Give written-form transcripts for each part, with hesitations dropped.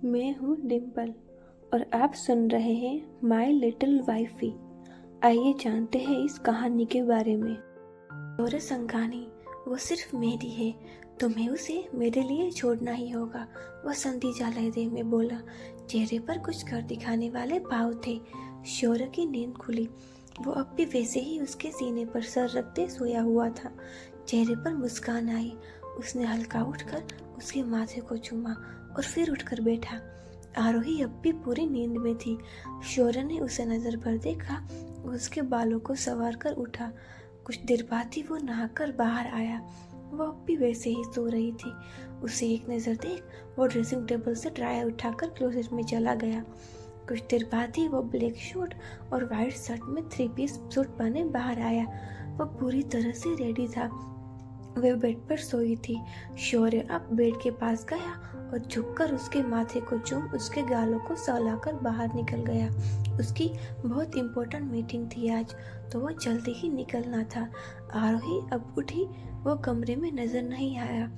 मैं हूँ डिम्पल और आप सुन रहे हैं माई लिटिल वाइफी। आइए जानते हैं इस कहानी के बारे में। और संगानी वो सिर्फ मेरी है, तुम्हें उसे मेरे लिए छोड़ना ही होगा, वह संधि जालयदे में बोला। चेहरे पर कुछ कर दिखाने वाले भाव थे। शौर्य की नींद खुली। वो अब भी वैसे ही उसके सीने पर सर रखते सोया हुआ था। चेहरे पर मुस्कान आई। उसने हल्का उठकर उसके माथे को चूमा और फिर उठकर बैठा। आरोही अब भी पूरी नींद में थी। शौर्य ने उसे नजर भर देखा। उसके बालों को संवार कर उठा। कुछ देर बाद ही वो नहाकर बाहर आया। वो अब भी वैसे ही सो रही थी। उसे एक नजर देख वो ड्रेसिंग टेबल से ड्रायर उठाकर क्लोजेट में चला गया। कुछ देर बाद ही वो ब्लैक शर्ट और वाइट शर्ट में 3 पीस सूट पहने बाहर आया। वो पूरी तरह से रेडी था। वह बेड पर सोई थी। शौर्य अब बेड के पास गया और झुककर उसके माथे को चूम उसके गालों को सहलाकर बाहर निकल गया। उसकी बहुत इम्पोर्टेंट मीटिंग थी आज, तो वो जल्दी ही निकलना था। आरोही अब उठी। वो कमरे में नजर नहीं आया।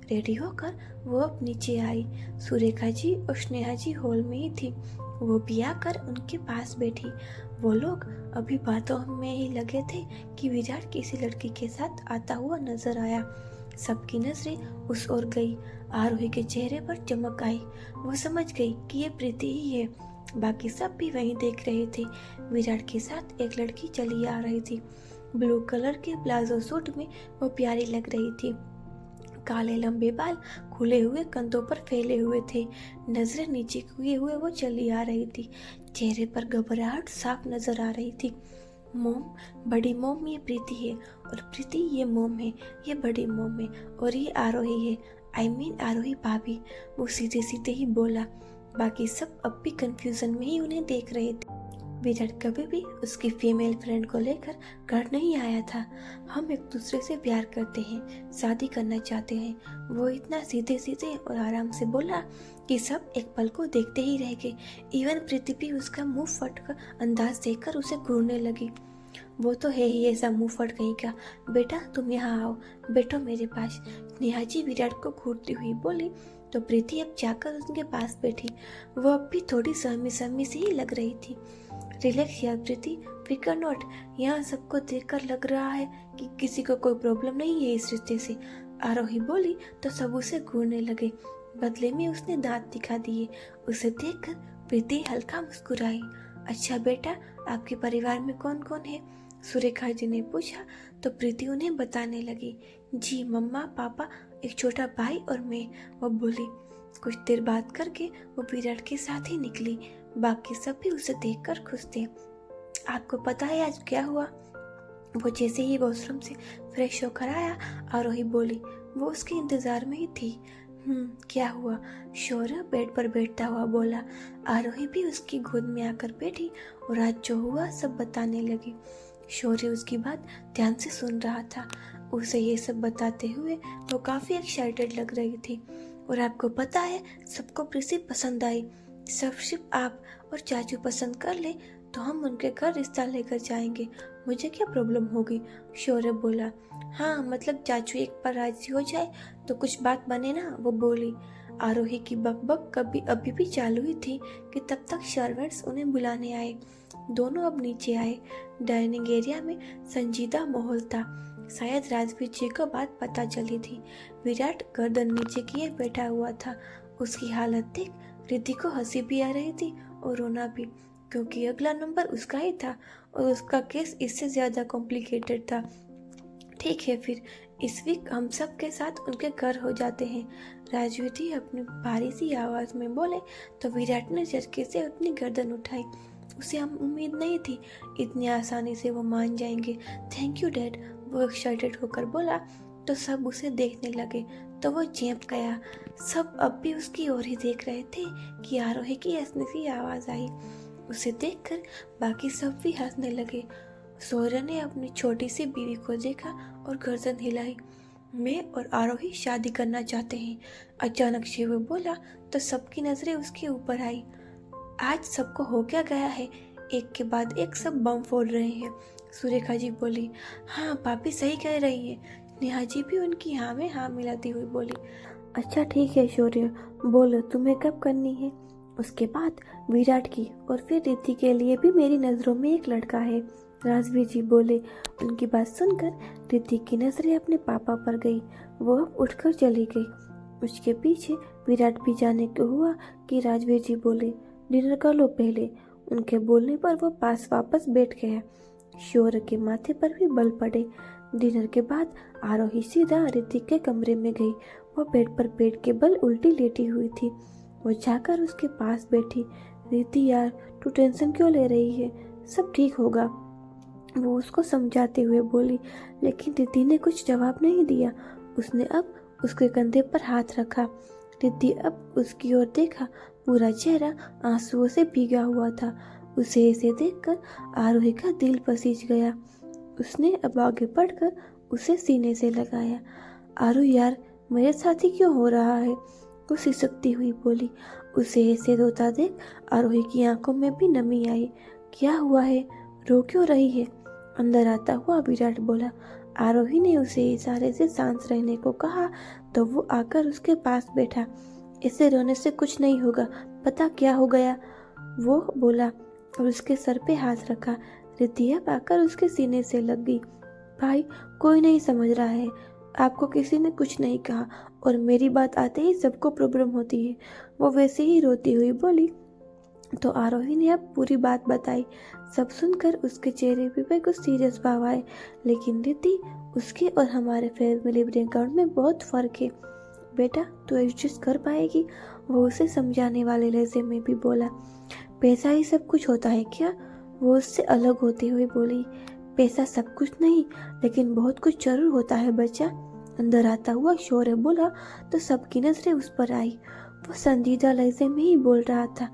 रेडी होकर वो अब नीचे आई। सुरेखा जी और स्नेहा जी हॉल में ही थी। वो भी आकर उनके पास बैठी। वो लोग अभी बातों में ही लगे थे कि विराट किसी लड़की के साथ आता हुआ नजर आया। सबकी नजरें उस ओर गई। आरोही के चेहरे पर चमक आई। वो समझ गई कि ये प्रीति ही है। बाकी सब भी वहीं देख रहे थे। विराट के साथ एक लड़की चली आ रही थी। ब्लू कलर के प्लाजो सूट में वो प्यारी लग रही थी। काले लंबे बाल खुले हुए कंधों पर फैले हुए थे। नजरें नीचे किए हुए वो चली आ रही थी। चेहरे पर घबराहट साफ नजर आ रही थी। मोम, बड़ी मोम ये प्रीति है और प्रीति ये मोम है। ये बड़ी मोम है और ये आरोही है। आई मीन आरोही भाभी। वो सीधे सीधे ही बोला। बाकी सब अब भी कंफ्यूजन में ही उन्हें देख रहे थे। विराट कभी भी उसकी फीमेल फ्रेंड को लेकर घर नहीं आया था। हम एक दूसरे से प्यार करते हैं, शादी करना चाहते हैं। वो इतना सीधे सीधे और आराम से बोला कि सब एक पल को देखते ही रह गए। इवन प्रीति भी उसका मुंह फट कर अंदाज देखकर उसे घूरने लगी। वो तो है ही ऐसा मुंह फट कहीं का। बेटा तुम यहाँ आओ, बैठो मेरे पास। नेहा जी विराट को घूरती हुई बोली तो प्रीति अब जाकर उनके पास बैठी। वो अब भी थोड़ी सहमी सहमी सी ही लग रही थी। रिलैक्स यार प्रीति, फिकर नॉट। यहाँ सबको देखकर लग रहा है कि किसी को कोई प्रॉब्लम नहीं है इस रिश्ते से। आरोही बोली तो सब उसे घूरने लगे। बदले में उसने दांत दिखा दिए। उसे देखकर प्रीति हल्का मुस्कुराई। अच्छा बेटा, आपके परिवार में कौन कौन है? सुरेखा जी ने पूछा तो प्रीति उन्हें बताने लगी। जी मम्मा, पापा, एक छोटा भाई और मैं, वो बोली। कुछ देर बात करके वो विराट के साथ ही निकली। बाकी सब भी उसे देखकर खुश थे। आपको पता है आज क्या हुआ? वो जैसे ही वॉशरूम से फ्रेश होकर आया, आरोही बोली। वो उसके इंतजार में ही थी। क्या हुआ? शौर्य बेड पर बैठता हुआ बोला। आरोही भी उसकी गोद में आकर बैठी और आज जो हुआ सब बताने लगी। शौर्य उसकी बात ध्यान से सुन रहा था। उसे ये सब बताते हुए वो काफी एक्साइटेड लग रही थी। और आपको पता है सबको प्रीति पसंद आई। सब सिर्फ आप और चाचू पसंद कर ले तो हम उनके घर रिश्ता लेकर जाएंगे। मुझे क्या प्रॉब्लम होगी? शौर्य बोला। हाँ मतलब चाचू एक बार राजी हो जाए तो कुछ बात बने ना, वो बोली। आरोही की बकबक कभी अभी भी चालू ही थी कि तब तक सर्वेंट्स उन्हें बुलाने आए। दोनों अब नीचे आए। डाइनिंग एरिया में संजीदा माहौल था। शायद राजवीर जी को बात पता चली थी। विराट गर्दन नीचे किए बैठा हुआ था। उसकी हालत देख रिद्धि को हंसी भी आ रही थी और रोना भी, क्योंकि अगला नंबर उसका ही था और उसका केस इससे ज्यादा कॉम्प्लिकेटेड था। ठीक है फिर, इस वीक हम सब के साथ उनके घर हो जाते हैं, राजवीर जी अपनी भारी सी आवाज में बोले तो विराट ने झटके से अपनी गर्दन उठाई। उसे हम उम्मीद नहीं थी इतनी आसानी से वो मान जाएंगे। थैंक यू डैड, वो एक्साइटेड होकर बोला तो सब उसे देखने लगे तो वो चौंक गया। सब अब भी उसकी ओर ही देख रहे थे कि आरोही की हंसने सी आवाज आई। उसे देखकर बाकी सब भी हंसने लगे। शौर्य ने अपनी छोटी सी बीवी को देखा और गर्दन हिलाई। मैं और आरोही शादी करना चाहते हैं, अचानक से वो बोला तो सबकी नजरें उसके ऊपर आई। आज सबको हो क्या गया है? एक के बाद एक सब बम फोड़ रहे हैं। सुरेखा जी बोली। हाँ भाभी सही कह रही है। नेहा जी भी उनकी हाँ में हाँ मिलाती हुई बोली। अच्छा ठीक है शौर्य, बोलो तुम्हें कब करनी है। उसके बाद विराट की और फिर रिद्धि के लिए भी मेरी नज़रों में एक लड़का है, राजवीर जी बोले। उनकी बात सुनकर रिद्धि की नजरें अपने पापा पर गई। वो अब उठकर चली गई। उसके पीछे विराट भी जाने को हुआ कि राजवीर जी बोले, डिनर कर लो पहले। उनके बोलने पर वो पास वापस बैठ गया। शौर्य के माथे पर भी बल पड़े। डिनर के बाद आरोही सीधा रिद्धि के कमरे में गई। वो बेड पर पेट के बल उल्टी लेटी हुई थी। वो जाकर उसके पास बैठी। रिद्धि यार, तू टेंशन क्यों ले रही है, सब ठीक होगा, वो उसको समझाते हुए बोली। लेकिन रिद्धि ने कुछ जवाब नहीं दिया। उसने अब उसके कंधे पर हाथ रखा। रिद्धि अब उसकी ओर देखा। पूरा चेहरा आंसुओं से भीगा हुआ था। उसे ऐसे देखकर आरोही का दिल पसीज गया। उसने अब आगे बढ़कर उसे सीने से लगाया। आरू यार, मेरे साथ ही क्यों हो रहा है, वो सिसकती हुई बोली। उसे ऐसे रोता देख आरोही की आंखों में भी नमी आई। क्या हुआ है, रो क्यों रही है, अंदर आता हुआ विराट बोला। आरोही ने उसे इशारे से शांत रहने को कहा तो वो आकर उसके पास बैठा। ऐसे रोने से कुछ नहीं होगा, पता क्या हो गया, वो बोला और उसके सर पे हाथ रखा। रिद्धि अब आकर उसके सीने से लग गई। भाई, कोई नहीं समझ रहा है, आपको किसी ने कुछ नहीं कहा और मेरी बात आते ही सबको प्रॉब्लम होती है, वो वैसे ही रोती हुई बोली। तो आरोही ने अब पूरी बात बताई। सब सुनकर उसके चेहरे पे कुछ सीरियस भाव आए। लेकिन रिद्धि, उसके और हमारे फैमिली बैकग्राउंड में बहुत फर्क है बेटा, तू एडजस्ट कर पाएगी, वो उसे समझाने वाले लहजे में भी बोला। पैसा ही सब कुछ होता है क्या, वो उससे अलग होते हुए बोली। पैसा सब कुछ नहीं, लेकिन बहुत कुछ जरूर होता है बच्चा, अंदर आता हुआ शौर्य बोला। तो सबकी नजरें उस पर आई। वो संजीदा लहजे में ही बोल रहा था।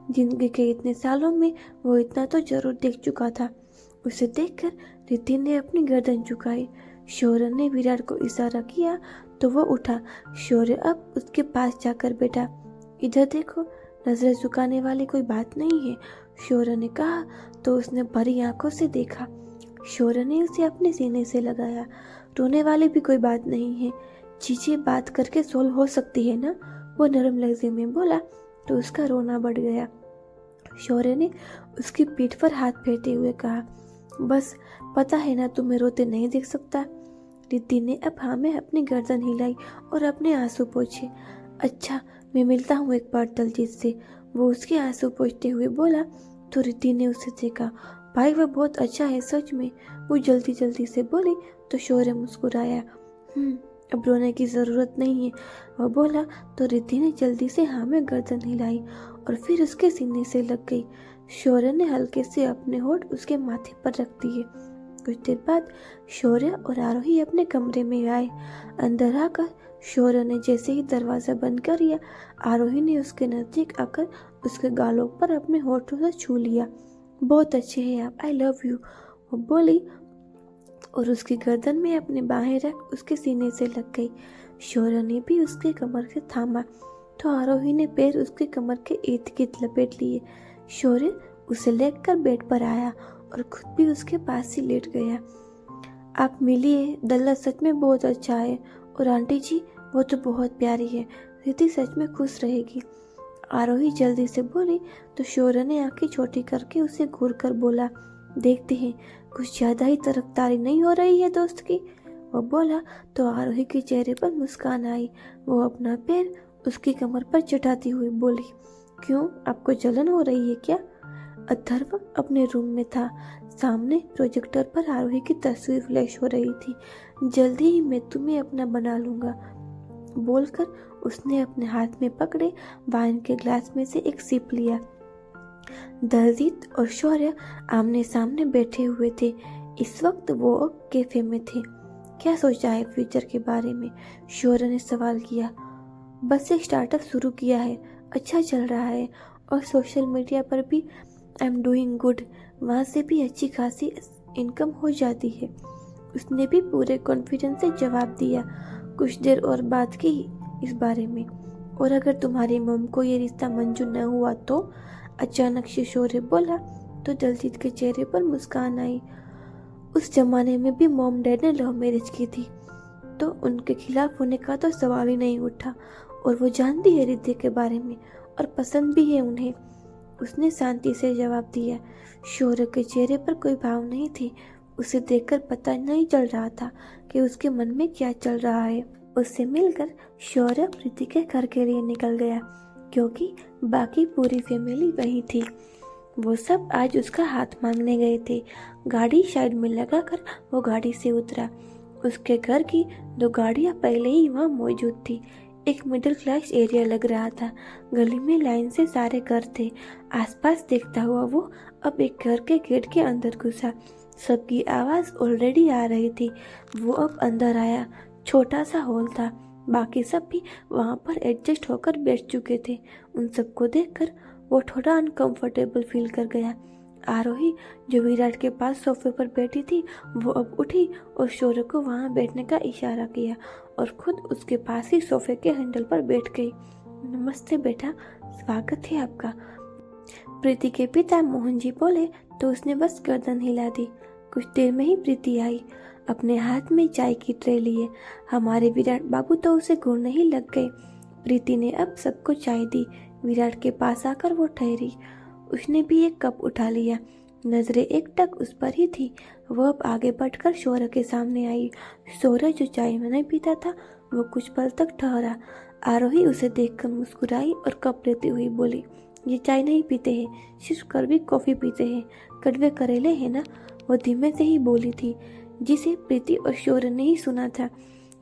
जिंदगी के इतने सालों में वो इतना तो जरूर देख चुका था। उसे देखकर रिद्धि ने अपनी गर्दन झुकाई। शौर्य ने विराट को इशारा किया तो वो उठा। शौर्य अब उसके पास जाकर बैठा। इधर देखो, नजरें झुकाने वाली कोई बात नहीं है, शौर्य ने कहा। तो उसने भरी आंखों से देखा। शौर्य ने उसे अपने सीने से लगाया। रोने वाली भी कोई बात नहीं है, चीजें बात करके सोल्व हो सकती है ना, वो नरम लहजे में बोला। तो उसका रोना बढ़ गया। शौर्य ने उसकी पीठ पर हाथ फेरते हुए कहा, बस, पता है ना तुम्हें रोते नहीं देख सकता। रिद्धि ने अब हाँ में अपनी गर्दन हिलाई और अपने आंसू पोंछे। अच्छा, मैं मिलता हूँ एक बार दलजीत से, वो उसके आंसू पोंछते हुए बोला। तो रिद्धि ने उसे देखा। भाई, वह बहुत अच्छा है सच में, वो जल्दी जल्दी से बोली। तो शौर्य मुस्कुराया। अब रोने की जरूरत नहीं है, वह बोला। तो रिद्धि ने जल्दी से हाँ में गर्दन हिलाई और फिर उसके सीने से लग गई। शौर्य ने हल्के से अपने होठ उसके माथे पर रख दिए। कुछ देर बाद शौर्य और आरोही अपने कमरे में आए। अंदर आकर शौर्य ने जैसे ही दरवाजा बंद कर लिया, आरोही ने उसके नजदीक आकर उसके गालों पर अपने होठों से छू लिया। बहुत अच्छे हैं आप, आई लव यू, वो बोली और उसकी गर्दन में अपने बाहें रख उसके सीने से लग गई। शौर्य ने भी उसके कमर से थामा तो आरोही ने पैर उसके कमर के इर्द गिर्द लपेट लिए। शौर्य उसे लेकर बेड पर आया और खुद भी उसके पास ही लेट गया। आप मिलिए, दल्ला सच में बहुत अच्छा है, और आंटी जी वो तो बहुत प्यारी है, रिद्धि सच में खुश रहेगी, आरोही जल्दी से बोली। तो शौर्य ने आंखें छोटी करके उसे घूर कर बोला, देखते हैं कुछ ज्यादा ही तरफदारी नहीं हो रही है दोस्त की, वो बोला। तो आरोही के चेहरे पर मुस्कान आई। वो अपना पैर उसकी कमर पर चटाती हुई बोली, क्यों, आपको जलन हो रही है क्या। अथर्व अपने रूम में था। सामने प्रोजेक्टर पर आरोही की तस्वीर फ्लैश हो रही थी। जल्दी ही मैं तुम्हें अपना बना लूंगा, बोलकर उसने अपने हाथ में पकड़े वाइन के ग्लास में से एक सिप लिया। दलजीत और शौर्य आमने सामने बैठे हुए थे। इस वक्त वो कैफे में थे। क्या सोचा है फ्यूचर के बारे में, शौर्य ने सवाल किया। बस एक स्टार्टअप शुरू किया है, अच्छा चल रहा है, और सोशल मीडिया पर भी आई एम डूइंग गुड, वहाँ से भी अच्छी खासी इनकम हो जाती है। उसने भी पूरे कॉन्फिडेंस से जवाब दिया। कुछ देर और बात की इस बारे में, और अगर तुम्हारी मम को ये रिश्ता मंजूर न हुआ तो, अचानक से शौर्य बोला। तो दलजीत के चेहरे पर मुस्कान आई। उस जमाने में भी मॉम डैड ने लव मैरिज की थी, तो उनके खिलाफ होने का तो सवाल ही नहीं उठा। और वो जानती है रिद्धि के बारे में और पसंद भी है उन्हें, उसने शांति से जवाब दिया। शौर्य के चेहरे पर कोई भाव नहीं थे। उसे देखकर पता नहीं चल रहा था कि उसके मन में क्या चल रहा है। उससे मिलकर शौर्य प्रीति के घर के लिए निकल गया, क्योंकि बाकी पूरी फैमिली वहीं थी। वो सब आज उसका हाथ मांगने गए थे। गाड़ी साइड में लगाकर वो गाड़ी से उतरा। उसके घर की 2 गाड़ियां पहले ही वहां मौजूद थी। एक मिडिल क्लास एरिया लग रहा था। गली में लाइन से सारे घर थे। आसपास देखता हुआ वो अब एक घर के गेट के अंदर घुसा। सबकी आवाज ऑलरेडी आ रही थी। वो अब अंदर आया। छोटा सा हॉल था। बाकी सब भी वहां पर एडजस्ट होकर बैठ चुके थे। उन सबको देखकर वो थोड़ा अनकंफर्टेबल फील कर गया। आरोही, जो विराट के पास सोफे पर बैठी थी, वो अब उठी और शौर्य को वहां बैठने का इशारा किया और खुद उसके पास ही सोफे के हैंडल पर बैठ गई। नमस्ते बेटा, स्वागत है आपका। प्रीति के पिता मोहन जी बोले तो उसने बस गर्दन हिला दी। कुछ देर में ही प्रीति आई, अपने हाथ में चाय की ट्रे लिए। हमारे विराट बाबू तो उसे घूरने ही लग गए। प्रीति ने अब सबको चाय दी। विराट के पास आकर वो ठहरी। उसने भी एक कप उठा लिया। नजरें एकटक उस पर ही थी। वो अब आगे बढ़कर शौर्य के सामने आई। शौर्य, जो चाय नहीं पीता था, वो कुछ पल तक ठहरा। आरोही उसे देखकर मुस्कुराई और कप लेती हुई बोली, ये चाय नहीं पीते हैं, सिर्फ कड़वी कॉफी पीते हैं। कड़वे करेले है ना? वो धीमे से ही बोली थी, जिसे प्रीति और शौर्य ने ही सुना था।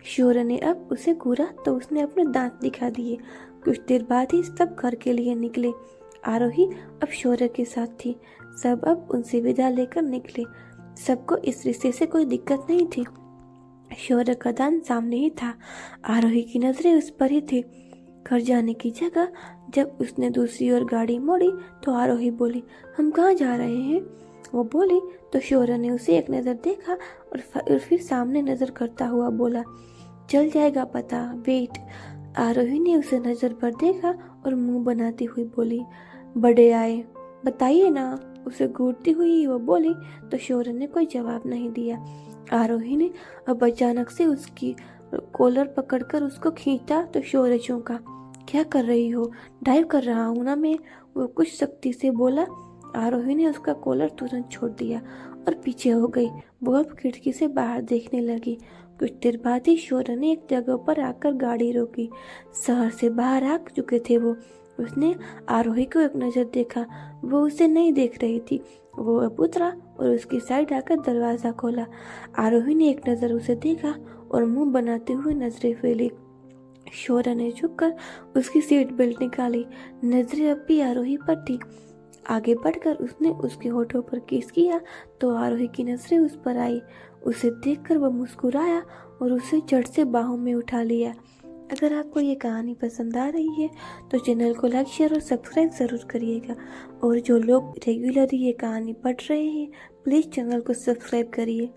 शौर्य ने अब उसे घूरा तो उसने अपने दांत दिखा दिए। कुछ देर बाद ही सब घर के लिए निकले। आरोही अब शौर्य के साथ थी। सब अब उनसे विदा लेकर निकले। सबको इस रिश्ते से कोई दिक्कत नहीं थी। शौर्य का दान सामने ही था। आरोही की नजरें उस पर ही थी। घर जाने की जगह जब उसने दूसरी ओर गाड़ी मोड़ी तो आरोही बोली, हम कहाँ जा रहे हैं? वो बोली तो शौर्य ने उसे एक नजर देखा और फिर सामने नजर करता हुआ बोला, चल जाएगा पता, वेट। आरोही ने उसे नजर पर देखा और मुंह बनाती हुई बोली, बड़े आए, बताइए ना। उसे घूरती हुई वो बोली तो शौर्य ने कोई जवाब नहीं दिया। आरोही ने अब अचानक से उसकी कॉलर पकड़कर उसको खींचा तो शौर्य चौंका। क्या कर रही हो? ड्राइव कर रहा हूं ना मैं, वो कुछ सख्ती से बोला। आरोही ने उसका कॉलर तुरंत छोड़ दिया और पीछे हो गई। वो अब खिड़की से बाहर देखने लगी। कुछ देर बाद ही शौर्य ने एक जगह पर आकर गाड़ी रोकी। शहर से बाहर आ चुके थे वो। उसने आरोही को एक नजर देखा। वो उसे नहीं देख रही थी। वो अब उतरा और उसकी साइड आकर दरवाजा खोला। आरोही ने एक नजर उसे देखा और मुंह बनाते हुए नजरें फैली। शौर्य ने झुककर उसकी सीट बेल्ट निकाली। नजरें अब भी आरोही पर थी। आगे बढ़कर उसने उसके होठों पर किस किया तो आरोही की नजरें उस पर आई। उसे देखकर वह मुस्कुराया और उसे झट से बाहों में उठा लिया। अगर आपको ये कहानी पसंद आ रही है तो चैनल को लाइक, शेयर और सब्सक्राइब ज़रूर करिएगा। और जो लोग रेगुलर ये कहानी पढ़ रहे हैं, प्लीज़ चैनल को सब्सक्राइब करिए।